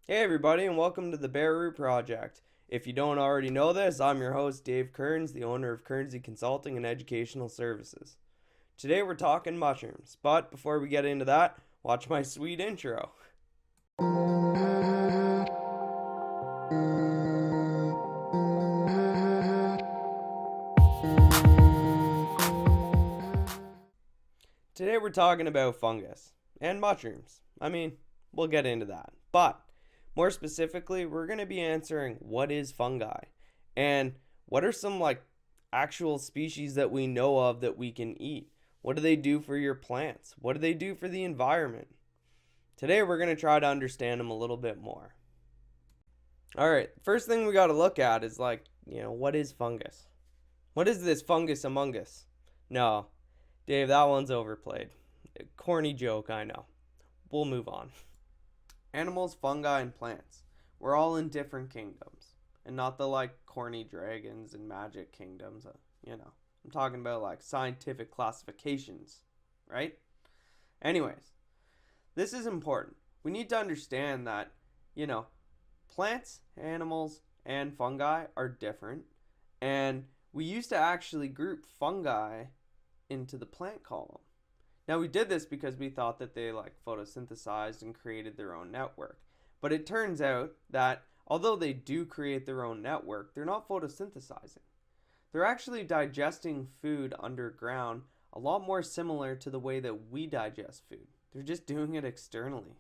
Hey everybody, and welcome to the Bare Root Project. If you don't already know this, I'm your host Dave Kearns, the owner of Kearnsy Consulting and Educational Services. Today we're talking mushrooms, but before we get into that, watch my sweet intro. Today we're talking about fungus and mushrooms. We'll get into that. But more specifically, we're going to be answering what is fungi and what are some actual species that we know of that we can eat. What do they do for your plants? What do they do for the environment? Today we're going to try to understand them a little bit more. All right, first thing we got to look at is what is fungus? What is this fungus among us? No, Dave, that one's overplayed. Corny joke, I know. We'll move on. Animals, fungi, and plants. We're all in different kingdoms. And not the corny dragons and magic kingdoms. I'm talking about scientific classifications, right? Anyways, this is important. We need to understand that, plants, animals, and fungi are different. And we used to actually group fungi into the plant column. Now we did this because we thought that they photosynthesized and created their own network. But it turns out that although they do create their own network, they're not photosynthesizing. They're actually digesting food underground a lot more similar to the way that we digest food. They're just doing it externally.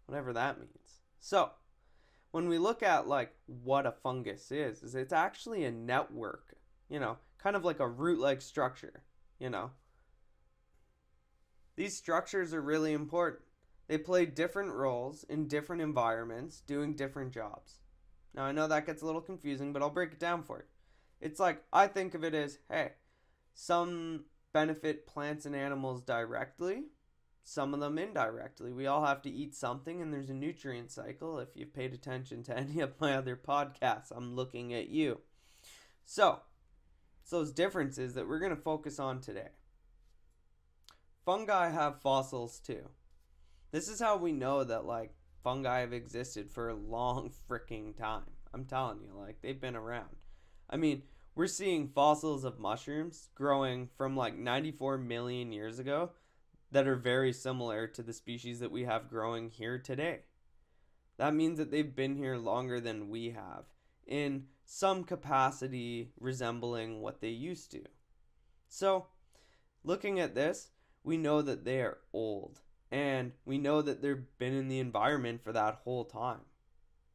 Whatever that means. So, when we look at what a fungus is it's actually a network, kind of like a root-like structure, These structures are really important. They play different roles in different environments, doing different jobs. Now, I know that gets a little confusing, but I'll break it down for you. It's I think of it as, hey, some benefit plants and animals directly, some of them indirectly. We all have to eat something, and there's a nutrient cycle. If you've paid attention to any of my other podcasts, I'm looking at you. So, it's those differences that we're going to focus on today. Fungi have fossils too. This is how we know that fungi have existed for a long freaking time. I'm telling you, they've been around. We're seeing fossils of mushrooms growing from 94 million years ago that are very similar to the species that we have growing here today. That means that they've been here longer than we have, in some capacity resembling what they used to. So, looking at this, we know that they are old, and we know that they've been in the environment for that whole time.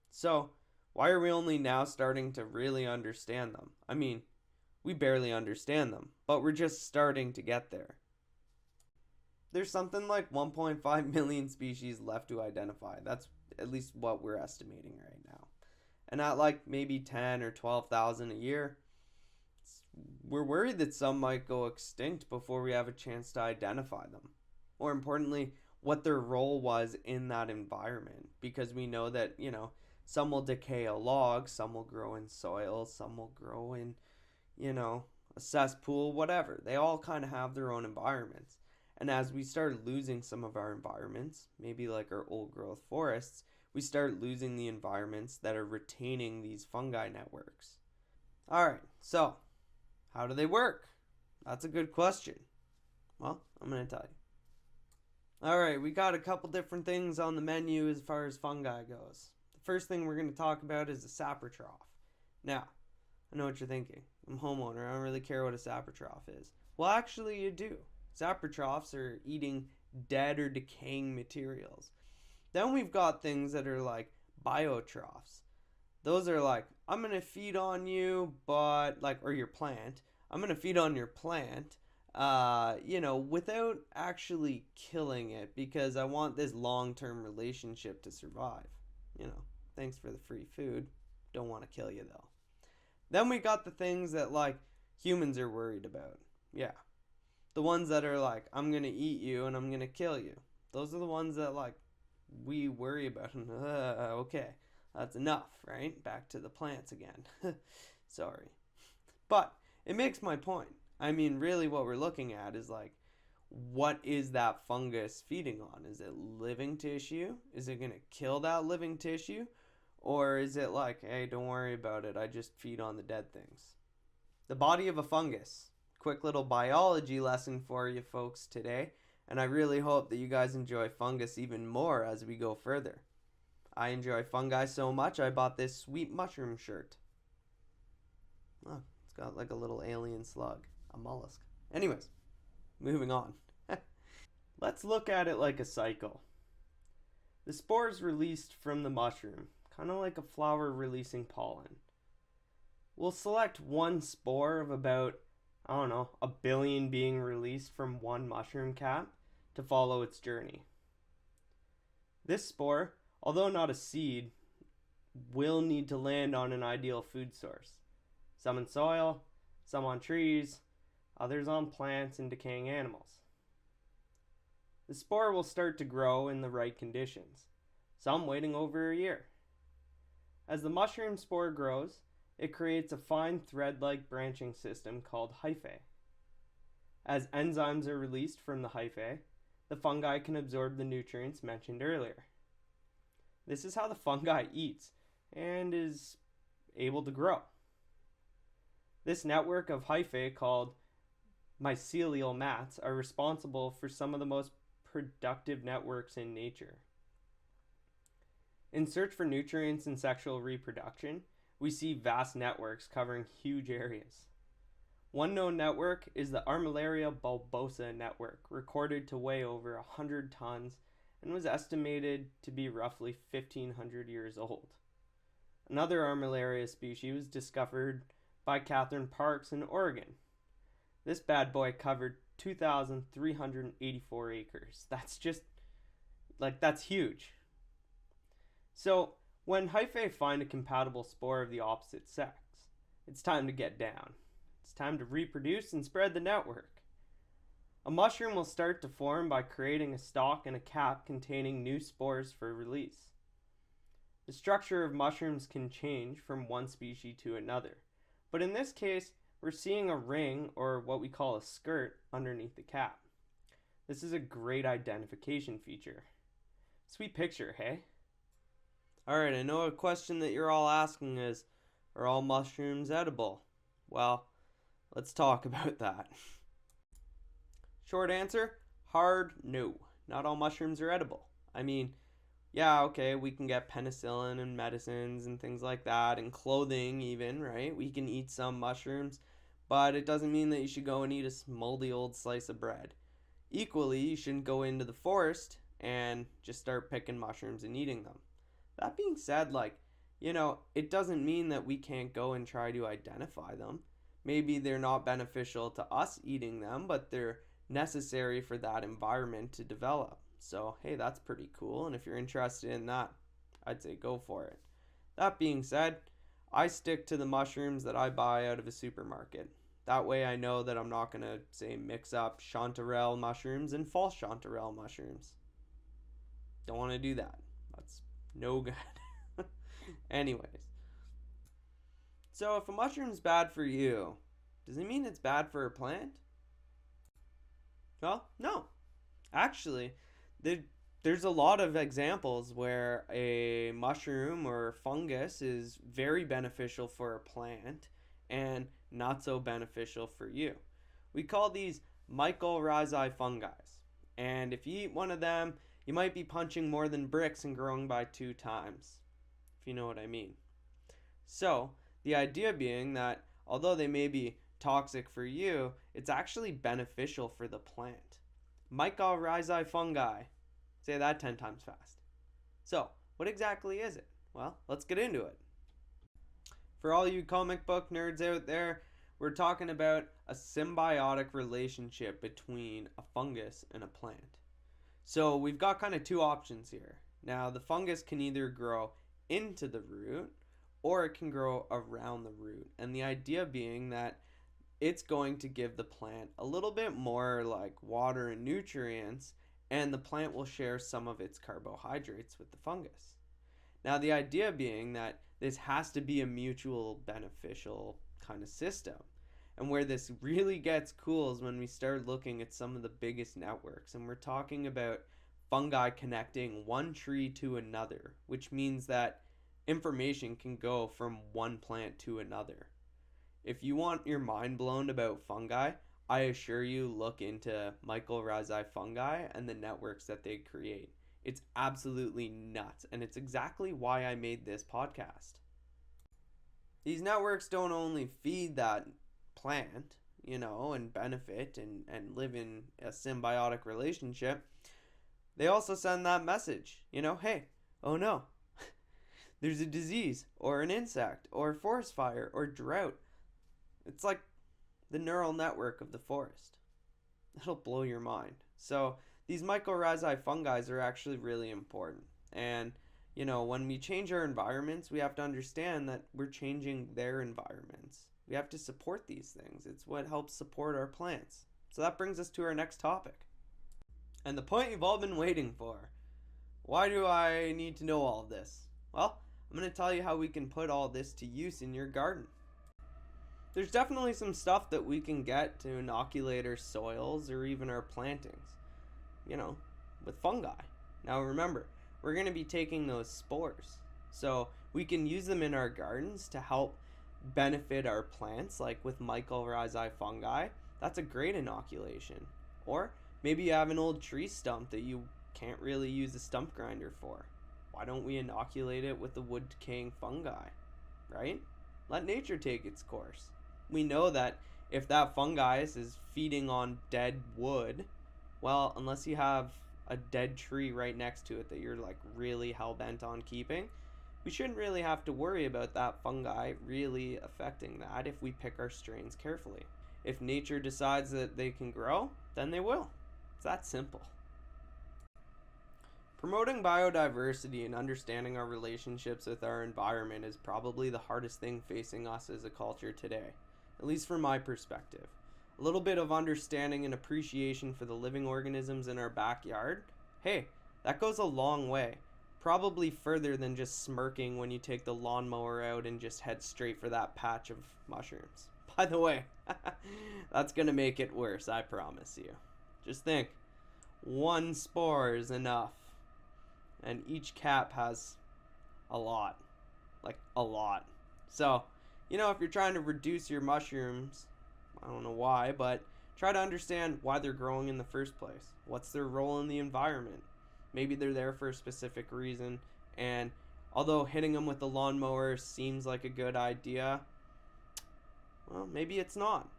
So, why are we only now starting to really understand them? We barely understand them, but we're just starting to get there. There's something like 1.5 million species left to identify. That's at least what we're estimating right now. And at maybe 10 or 12,000 a year, we're worried that some might go extinct before we have a chance to identify them. More importantly, what their role was in that environment. Because we know that, some will decay a log, some will grow in soil, some will grow in, a cesspool, whatever. They all kind of have their own environments. And as we start losing some of our environments, maybe like our old growth forests, we start losing the environments that are retaining these fungi networks. Alright, so how do they work? That's a good question. Well, I'm going to tell you. Alright, we got a couple different things on the menu as far as fungi goes. The first thing we're going to talk about is a saprotroph. Now, I know what you're thinking. I'm a homeowner. I don't really care what a saprotroph is. Well, actually, you do. Saprotrophs are eating dead or decaying materials. Then we've got things that are like biotrophs. Those are I'm going to feed on you, but or your plant. I'm going to feed on your plant, without actually killing it because I want this long-term relationship to survive. Thanks for the free food. Don't want to kill you though. Then we got the things that humans are worried about. Yeah. The ones that are I'm going to eat you and I'm going to kill you. Those are the ones that we worry about. Okay. That's enough, right? Back to the plants again. Sorry. But it makes my point. Really what we're looking at is what is that fungus feeding on? Is it living tissue? Is it going to kill that living tissue? Or is it like, hey, don't worry about it, I just feed on the dead things? The body of a fungus. Quick little biology lesson for you folks today, and I really hope that you guys enjoy fungus even more as we go further. I enjoy fungi so much I bought this sweet mushroom shirt. Oh, it's got like a little alien slug, a mollusk. Anyways, moving on. Let's look at it like a cycle. The spore is released from the mushroom, kind of like a flower releasing pollen. We'll select one spore of about, I don't know, a billion being released from one mushroom cap to follow its journey. This spore, although not a seed, will need to land on an ideal food source. Some in soil, some on trees, others on plants and decaying animals. The spore will start to grow in the right conditions, some waiting over a year. As the mushroom spore grows, it creates a fine thread-like branching system called hyphae. As enzymes are released from the hyphae, the fungi can absorb the nutrients mentioned earlier. This is how the fungi eats and is able to grow. This network of hyphae, called mycelial mats, are responsible for some of the most productive networks in nature. In search for nutrients and sexual reproduction, we see vast networks covering huge areas. One known network is the Armillaria bulbosa network, recorded to weigh over 100 tons and was estimated to be roughly 1,500 years old. Another Armillaria species was discovered by Catherine Parks in Oregon. This bad boy covered 2,384 acres. That's huge. So, when hyphae find a compatible spore of the opposite sex, it's time to get down. It's time to reproduce and spread the network. A mushroom will start to form by creating a stalk and a cap containing new spores for release. The structure of mushrooms can change from one species to another, but in this case, we're seeing a ring, or what we call a skirt, underneath the cap. This is a great identification feature. Sweet picture, hey? Alright, I know a question that you're all asking is, are all mushrooms edible? Well, let's talk about that. Short answer, hard no. Not all mushrooms are edible. I mean, yeah, okay, we can get penicillin and medicines and things like that, and clothing even, right? We can eat some mushrooms, but it doesn't mean that you should go and eat a moldy old slice of bread. Equally, you shouldn't go into the forest and just start picking mushrooms and eating them. That being said, it doesn't mean that we can't go and try to identify them. Maybe they're not beneficial to us eating them, but they're necessary for that environment to develop. So, hey, that's pretty cool, and if you're interested in that, I'd say go for it. That being said, I stick to the mushrooms that I buy out of a supermarket. That way I know that I'm not going to, say, mix up chanterelle mushrooms and false chanterelle mushrooms. Don't want to do that. That's no good. Anyways. So if a mushroom's bad for you, does it mean it's bad for a plant? Well, no. Actually, there's a lot of examples where a mushroom or fungus is very beneficial for a plant and not so beneficial for you. We call these mycorrhizae fungi. And if you eat one of them, you might be punching more than bricks and growing by 2 times, if you know what I mean. So, the idea being that although they may be toxic for you, it's actually beneficial for the plant. Mycorrhizae fungi. Say that 10 times fast. So, what exactly is it? Well, let's get into it. For all you comic book nerds out there, we're talking about a symbiotic relationship between a fungus and a plant. So we've got kind of 2 options here. Now, the fungus can either grow into the root or it can grow around the root. And the idea being that it's going to give the plant a little bit more like water and nutrients, and the plant will share some of its carbohydrates with the fungus. Now, the idea being that this has to be a mutual beneficial kind of system. And where this really gets cool is when we start looking at some of the biggest networks, and we're talking about fungi connecting one tree to another, which means that information can go from one plant to another. If you want your mind blown about fungi, I assure you look into mycorrhizae fungi and the networks that they create. It's absolutely nuts, and it's exactly why I made this podcast. These networks don't only feed that plant, and benefit and live in a symbiotic relationship, they also send that message, hey, oh no, there's a disease or an insect or forest fire or drought. It's like the neural network of the forest. It'll blow your mind. So these mycorrhizae fungi are actually really important. And, when we change our environments, we have to understand that we're changing their environments. We have to support these things. It's what helps support our plants. So that brings us to our next topic. And the point you've all been waiting for. Why do I need to know all of this? Well, I'm going to tell you how we can put all this to use in your garden. There's definitely some stuff that we can get to inoculate our soils or even our plantings, with fungi. Now remember, we're going to be taking those spores. So we can use them in our gardens to help benefit our plants, like with mycorrhizae fungi. That's a great inoculation. Or maybe you have an old tree stump that you can't really use a stump grinder for. Why don't we inoculate it with the wood decaying fungi, right? Let nature take its course. We know that if that fungus is feeding on dead wood, well, unless you have a dead tree right next to it that you're like really hell-bent on keeping, we shouldn't really have to worry about that fungi really affecting that if we pick our strains carefully. If nature decides that they can grow, then they will. It's that simple. Promoting biodiversity and understanding our relationships with our environment is probably the hardest thing facing us as a culture today, at least from my perspective. A little bit of understanding and appreciation for the living organisms in our backyard, hey, that goes a long way. Probably further than just smirking when you take the lawnmower out and just head straight for that patch of mushrooms. By the way, that's gonna make it worse, I promise you. Just think, one spore is enough. And each cap has a lot. Like, a lot. So, if you're trying to reduce your mushrooms, I don't know why, but try to understand why they're growing in the first place. What's their role in the environment? Maybe they're there for a specific reason, and although hitting them with the lawnmower seems like a good idea, well, maybe it's not.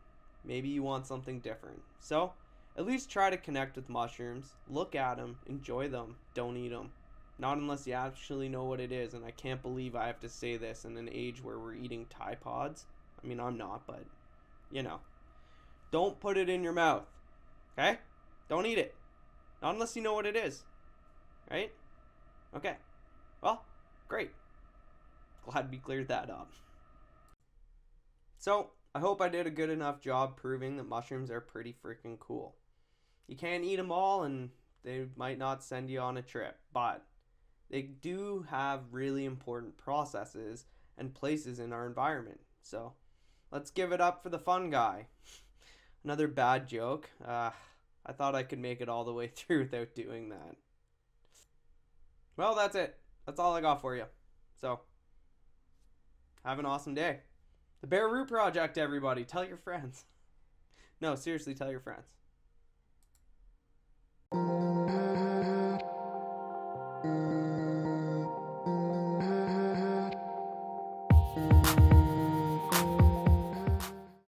Maybe you want something different. So, at least try to connect with mushrooms, look at them, enjoy them, don't eat them. Not unless you actually know what it is, and I can't believe I have to say this in an age where we're eating Tide Pods. I mean, I'm not, but, Don't put it in your mouth, okay? Don't eat it. Not unless you know what it is, right? Okay. Well, great. Glad we cleared that up. So, I hope I did a good enough job proving that mushrooms are pretty freaking cool. You can't eat them all, and they might not send you on a trip, but they do have really important processes and places in our environment. So, let's give it up for the fungi. Another bad joke. I thought I could make it all the way through without doing that. Well, that's it. That's all I got for you. So, have an awesome day. The Bare Root Project, everybody. Tell your friends. No, seriously, tell your friends.